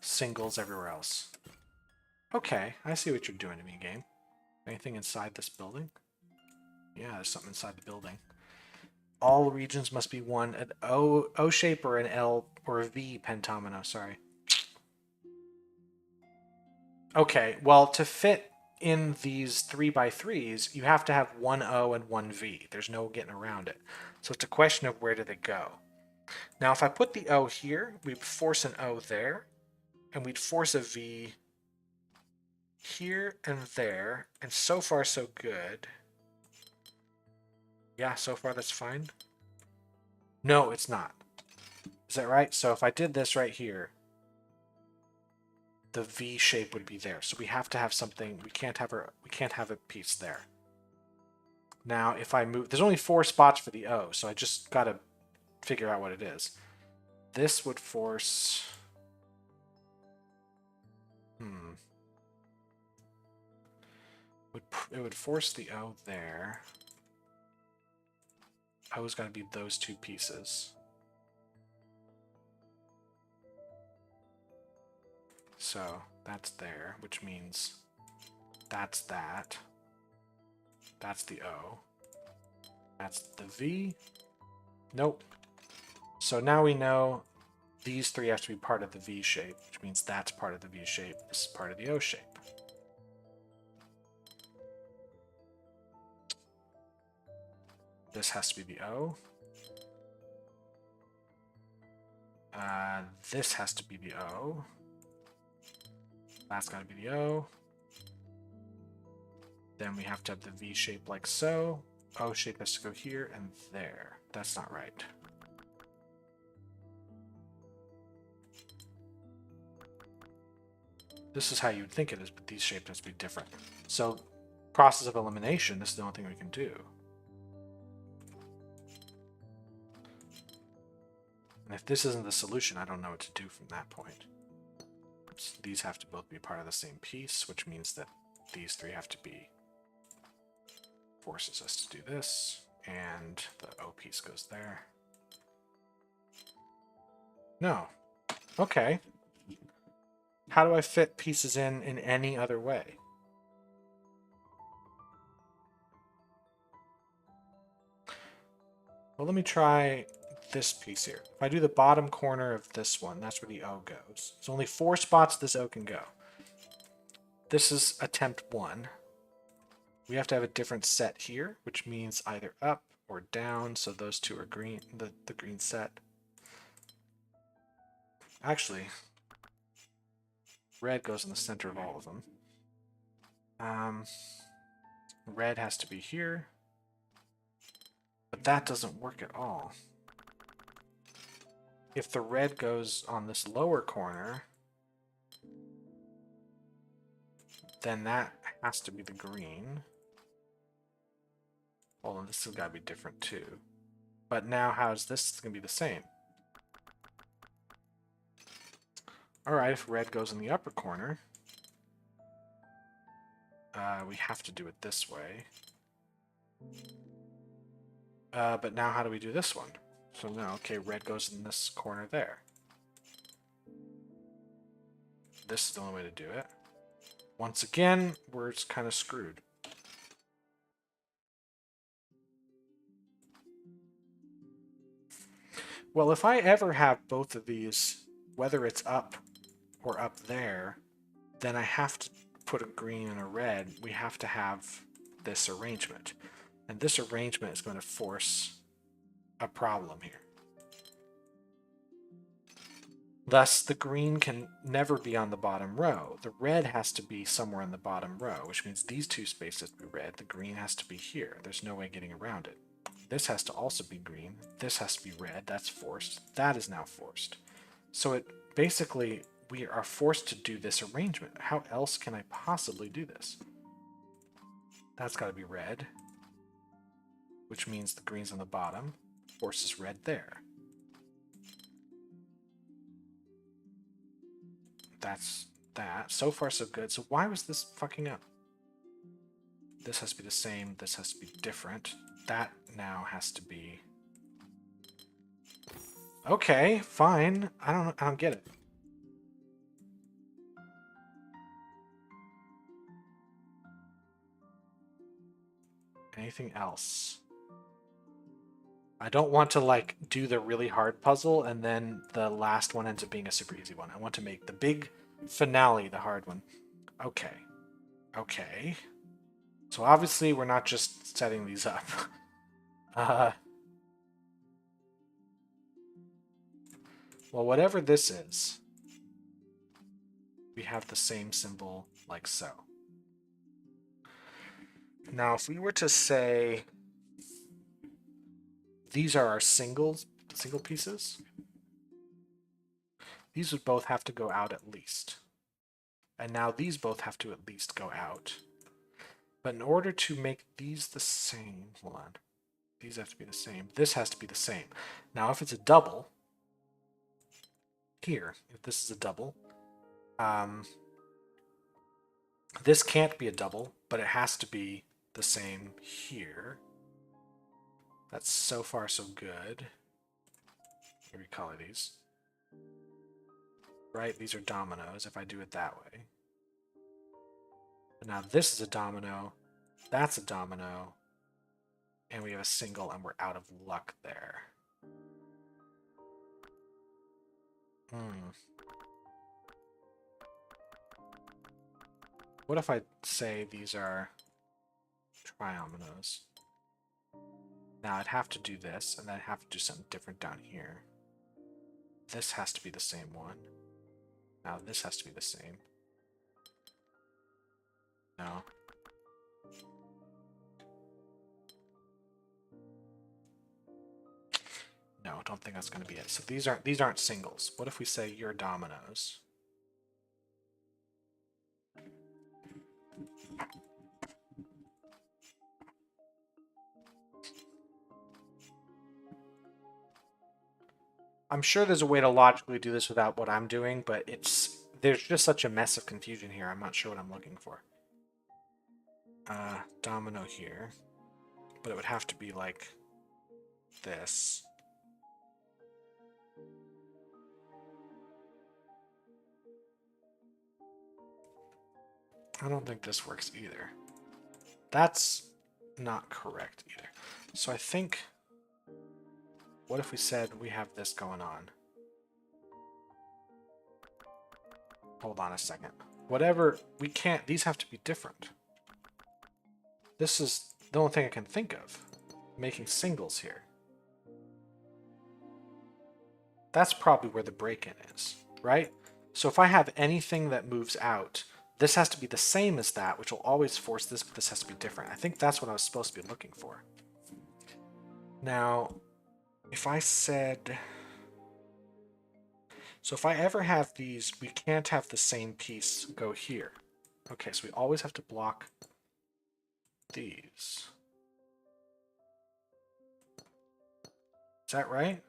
[SPEAKER 1] Singles everywhere else. Okay, I see what you're doing to me, game. Anything inside this building? Yeah, there's something inside the building. All regions must be one an O shape or an L or a V pentomino, sorry. Okay, well, to fit in these 3x3s, you have to have one O and one V. There's no getting around it. So it's a question of where do they go. Now, if I put the O here, we'd force an O there, and we'd force a V here and there, and so far so good. Yeah, so far that's fine. No, it's not. Is that right? So if I did this right here, the V shape would be there. So we have to have something. We can't have a piece there. Now, if I move, there's only 4 spots for the O, so I just got to figure out what it is. This would force... It would force the O there. O's got to be those 2 pieces. So that's there, which means that's that. That's the O. That's the V. Nope. So now we know these 3 have to be part of the V shape, which means that's part of the V shape. This is part of the O shape. This has to be the O. This has to be the O. That's got to be the O. Then we have to have the V shape like so. O shape has to go here and there. That's not right. This is how you'd think it is, but these shapes have to be different. So, process of elimination, this is the only thing we can do. And if this isn't the solution, I don't know what to do from that point. So these have to both be part of the same piece, which means that these 3 have to be... Forces us to do this, and the O piece goes there. No. Okay. How do I fit pieces in any other way? Well, let me try this piece here. If I do the bottom corner of this one, that's where the O goes. There's only 4 spots this O can go. This is attempt 1. We have to have a different set here, which means either up or down, so those two are green, the green set. Actually, red goes in the center of all of them. Red has to be here, but that doesn't work at all. If the red goes on this lower corner, then that has to be the green. Well, this has got to be different too. But now how's this going to be the same? Alright, if red goes in the upper corner, we have to do it this way. But now how do we do this one? So now, okay, red goes in this corner there. This is the only way to do it. Once again, we're kind of screwed. Well, if I ever have both of these, whether it's up or up there, then I have to put a green and a red. We have to have this arrangement. And this arrangement is going to force a problem here. Thus, the green can never be on the bottom row. The red has to be somewhere in the bottom row, which means these two spaces have to be red. The green has to be here. There's no way getting around it. This has to also be green. This has to be red. That's forced. That is now forced. So it basically, we are forced to do this arrangement. How else can I possibly do this? That's got to be red, which means the green's on the bottom, forces red there. That's that. So far, so good. So why was this fucking up? This has to be the same. This has to be different. That now has to be... Okay, fine. I don't get it. Anything else? I don't want to, like, do the really hard puzzle and then the last one ends up being a super easy one. I want to make the big finale the hard one. Okay. Okay. So obviously we're not just setting these up. Well, whatever this is, we have the same symbol like so. Now, if we were to say these are our single pieces, these would both have to go out at least. And now these both have to at least go out. But in order to make these the same, hold on, these have to be the same. This has to be the same. Now, if it's a double, here, if this is a double, this can't be a double, but it has to be the same here. That's so far so good. Here we color these. Right, these are dominoes if I do it that way. But now this is a domino, that's a domino, and we have a single and we're out of luck there. What if I say these are triominoes? Now I'd have to do this, and then I'd have to do something different down here. This has to be the same one. Now this has to be the same. No. No, I don't think that's going to be it. So these aren't singles. What if we say you're dominoes? I'm sure there's a way to logically do this without what I'm doing, but there's just such a mess of confusion here. I'm not sure what I'm looking for. Domino here, but it would have to be like this. I don't think this works either. That's not correct either. So I think, what if we said we have this going on? Hold on a second. Whatever, we can't, these have to be different. This is the only thing I can think of. Making singles here. That's probably where the break-in is, right? So if I have anything that moves out, this has to be the same as that, which will always force this, but this has to be different. I think that's what I was supposed to be looking for. Now, if I said... So if I ever have these, we can't have the same piece go here. Okay, so we always have to block these. Is that right?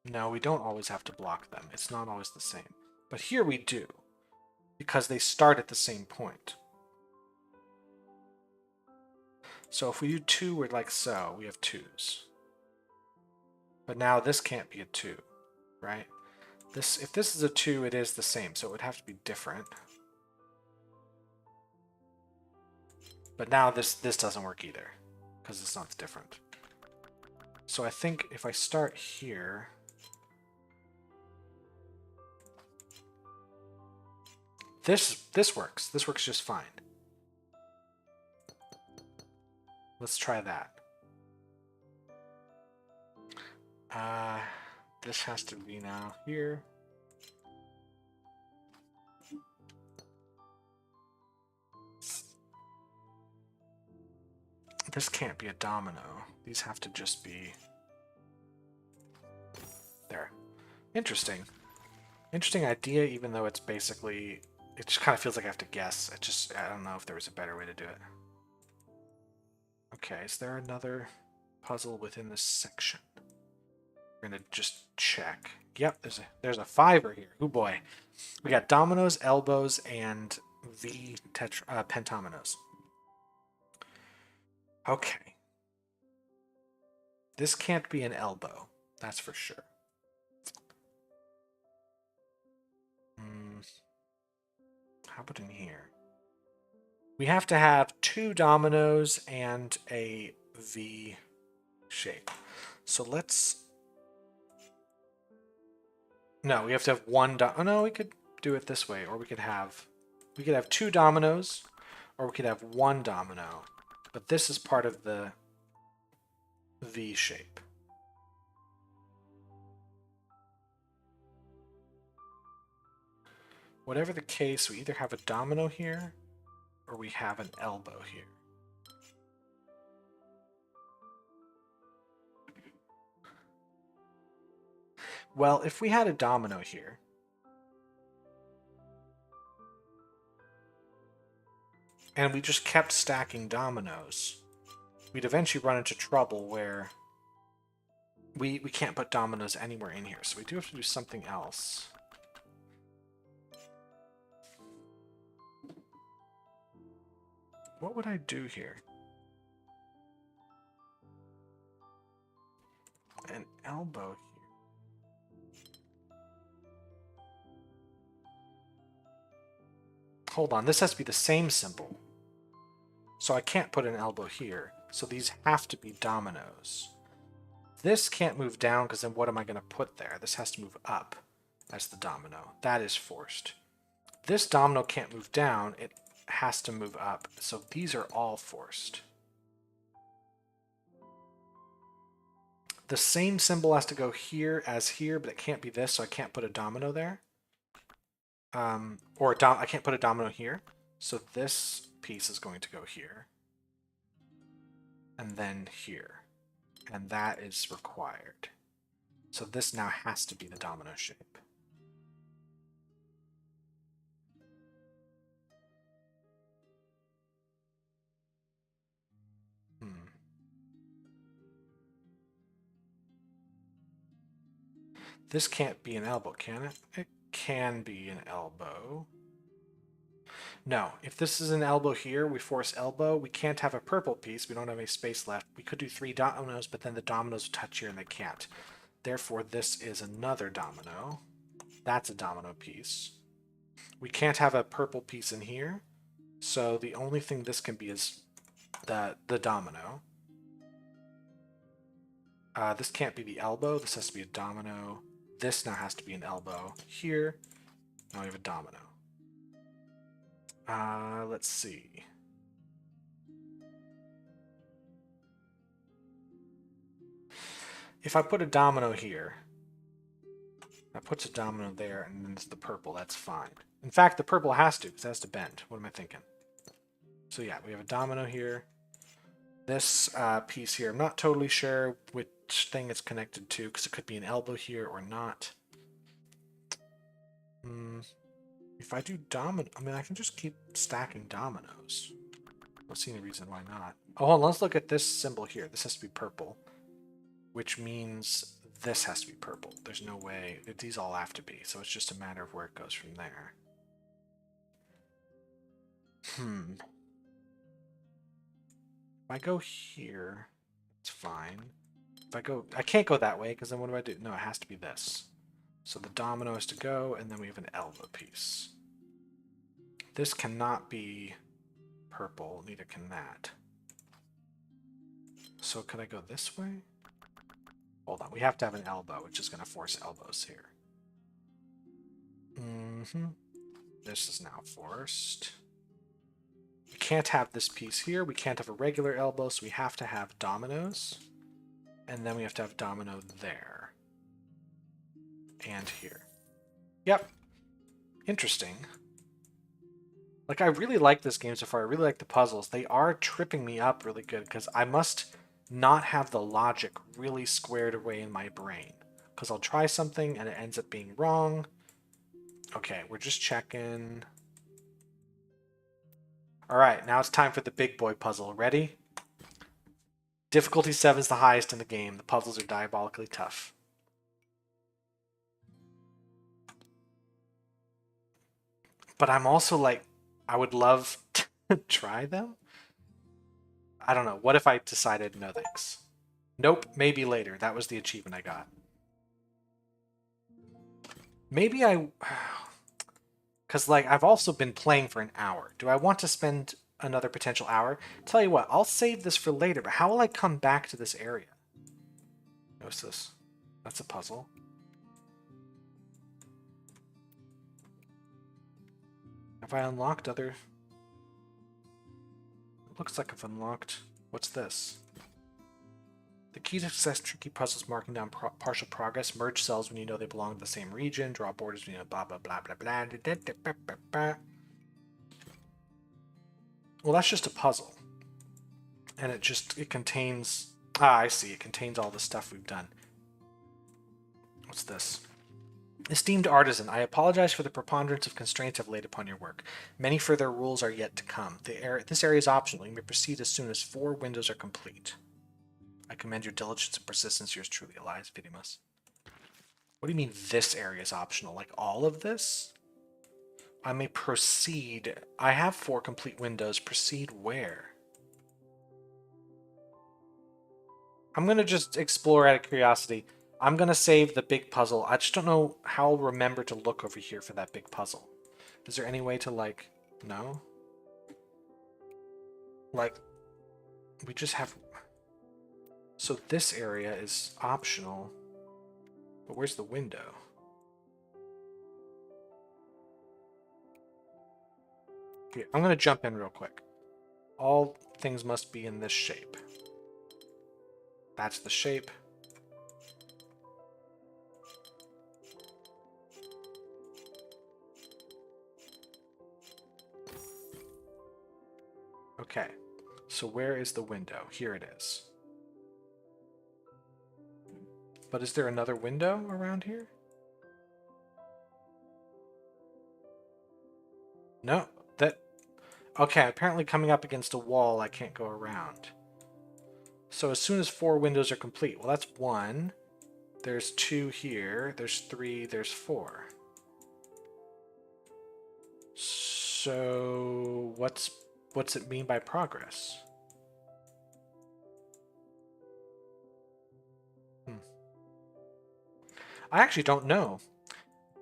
[SPEAKER 1] No, we don't always have to block them. It's not always the same. But here we do, because they start at the same point. So if we do 2, we're like so, we have 2s. But now this can't be a 2, right? This, if this is a 2, it is the same, so it would have to be different. But now this doesn't work either, because it's not different. So I think if I start here... This works. This works just fine. Let's try that. This has to be now here. This can't be a domino. These have to just be... There. Interesting. Interesting idea, even though it's basically... It just kind of feels like I have to guess. I don't know if there was a better way to do it. Okay, is there another puzzle within this section? We're gonna just check. Yep, there's a fiver here. Oh boy. We got dominoes, elbows, and pentominoes. Okay. This can't be an elbow. That's for sure. How about in here? We have to have 2 dominoes and a V shape. So let's... No, we have to have 1 oh no, we could do it this way, or we could have 2 dominoes, or we could have 1 domino. But this is part of the V shape. Whatever the case, we either have a domino here, or we have an elbow here. Well, if we had a domino here, and we just kept stacking dominoes, we'd eventually run into trouble where we can't put dominoes anywhere in here, so we do have to do something else. What would I do here? An elbow here. Hold on, this has to be the same symbol. So I can't put an elbow here. So these have to be dominoes. This can't move down because then what am I going to put there? This has to move up as the domino. That is forced. This domino can't move down. It has to move up. So these are all forced. The same symbol has to go here as here, but it can't be this, so I can't put a domino there. I can't put a domino here. So this piece is going to go here. And then here. And that is required. So this now has to be the domino shape. This can't be an elbow, can it? It can be an elbow. No, if this is an elbow here, we force elbow. We can't have a purple piece. We don't have any space left. We could do 3 dominoes, but then the dominoes would touch here and they can't. Therefore, this is another domino. That's a domino piece. We can't have a purple piece in here. So the only thing this can be is the domino. This can't be the elbow. This has to be a domino. This now has to be an elbow. Here, now we have a domino. Let's see. If I put a domino here, that puts a domino there, and then it's the purple. That's fine. In fact, the purple has to, because it has to bend. What am I thinking? So yeah, we have a domino here. This piece here, I'm not totally sure which thing it's connected to, because it could be an elbow here or not. If I do domino, I mean, I can just keep stacking dominoes. I don't see any reason why not. Oh, hold on, let's look at this symbol here. This has to be purple, which means this has to be purple. There's no way. These all have to be, so it's just a matter of where it goes from there. If I go here, it's fine. If I go, I can't go that way, because then what do I do? No, it has to be this. So the domino has to go, and then we have an elbow piece. This cannot be purple, neither can that. So could I go this way? Hold on, we have to have an elbow, which is going to force elbows here. This is now forced. We can't have this piece here. We can't have a regular elbow, so we have to have dominoes. And then we have to have domino there. And here. Yep. Interesting. Like, I really like this game so far. I really like the puzzles. They are tripping me up really good, because I must not have the logic really squared away in my brain. Because I'll try something and it ends up being wrong. Okay, we're just checking. Alright, now it's time for the big boy puzzle. Ready? Difficulty 7 is the highest in the game. The puzzles are diabolically tough. But I'm also like, I would love to try them. I don't know. What if I decided no thanks? Nope, maybe later. That was the achievement I got. Maybe I... Because, like, I've also been playing for an hour. Do I want to spend another potential hour? Tell you what, I'll save this for later, but how will I come back to this area? What's this? That's a puzzle. Have I unlocked other... It looks like I've unlocked... What's this? The key to success tricky puzzles marking down partial progress. Merge cells when you know they belong to the same region. Draw borders when you know blah blah blah blah blah. Well, that's just a puzzle. And it contains... Ah, I see. It contains all the stuff we've done. What's this? Esteemed Artisan, I apologize for the preponderance of constraints I've laid upon your work. Many further rules are yet to come. This area is optional. You may proceed as soon as 4 windows are complete. I commend your diligence and persistence. Yours truly, Elias Vidimus. What do you mean this area is optional? Like all of this? I may proceed. I have 4 complete windows. Proceed where? I'm going to just explore out of curiosity. I'm going to save the big puzzle. I just don't know how I'll remember to look over here for that big puzzle. Is there any way to, like, no? Like, we just have... So this area is optional, but where's the window? Here, I'm going to jump in real quick. All things must be in this shape. That's the shape. Okay, so where is the window? Here it is. But is there another window around here? No, that... Okay, apparently coming up against a wall, I can't go around. So as soon as 4 windows are complete, well, that's 1. There's 2 here. There's 3. There's 4. So what's it mean by progress? I actually don't know.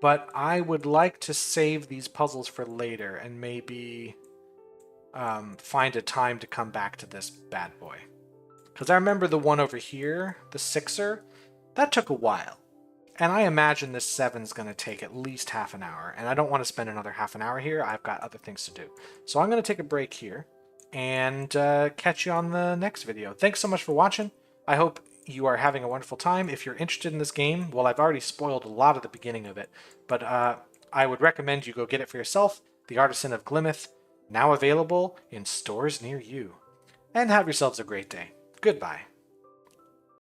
[SPEAKER 1] but I would like to save these puzzles for later and maybe find a time to come back to this bad boy. Because I remember the one over here, the 6er, that took a while. And I imagine this 7's going to take at least half an hour, and I don't want to spend another half an hour here. I've got other things to do. So I'm going to take a break here and catch you on the next video. Thanks so much for watching. I hope you are having a wonderful time. If you're interested in this game, well, I've already spoiled a lot of the beginning of it, but I would recommend you go get it for yourself. The Artisan of Glimmith, now available in stores near you. And have yourselves a great day. Goodbye.